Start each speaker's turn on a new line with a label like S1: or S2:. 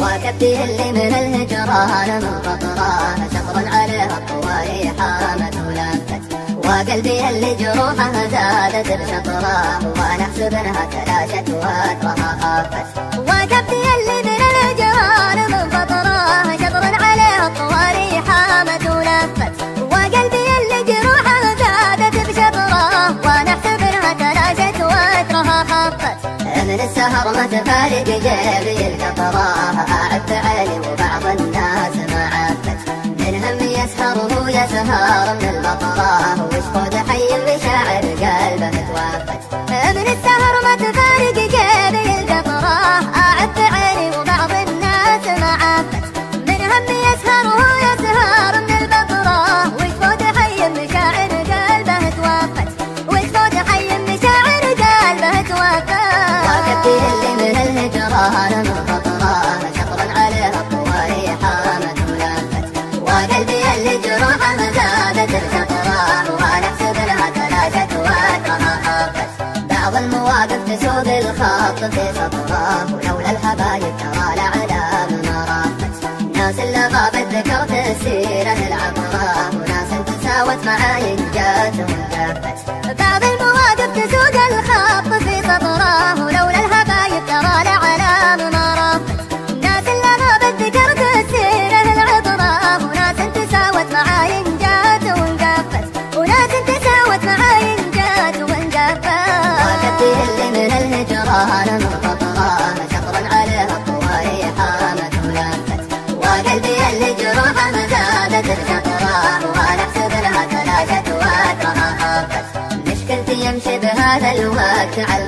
S1: واكبتي اللي من الهجران من قطران شطرا عليها الطواري حامت ولفت، وقلبي اللي جروحه زادت بشطراه وانا احسب انها تلاشت واترها خافت.
S2: واكبتي اللي من الهجران من قطران شطرا عليها الطواري حامت ولفت، وقلبي اللي جروحه زادت بشطراه وانا احسب انها تلاشت واترها خافت.
S1: من السهر ما تفارق جيبي القطراه أعبت علي وبعض الناس ما عبت، من هم يسهر وهو يسهر من البطراه وشفود حي بشاعر قلبه توافت.
S2: من السهر ما تفارق جيبي القطراه أعبت علي وبعض الناس ما عبت، من هم يسهر وهو يسهر من البطراه وشفود حي بشاعر قلبه توافت، وشفود حي بشاعر قلبه توافت.
S1: واكبتي اللي من الهجران من قطران شطرا عليها الطواري حامت ولفت، وقلبي اللي جروحه زادت بشطراه وانا احسب لها تلاشت واترها خافت. بعض المواقف تسوق الخط في سطراه ولولا الحبايب ترى الأعلام ما رافت، ناس اللي غابت ذكرت السيرة العبراه وناس تساوت معاي جات وانجفت.
S2: بعض المواقف تسوق الخط في سطراه ولولا الحبايب ترى الأعلام ما رافت، ناس اللي غابت ذكرت السيرة العطراه وناس تساوت معاي جات وانجفت، وناس تساوت معاي جات وانجفت.
S1: واكبتي اللي من الهجران من قطران شطرا عليها الطواري حامت ولفت، وقلبي اللي جروحه زادت بشطراه وانا احسب لها تلاشت واترها خافت. مشكلتي يمشي بهذا الوقت على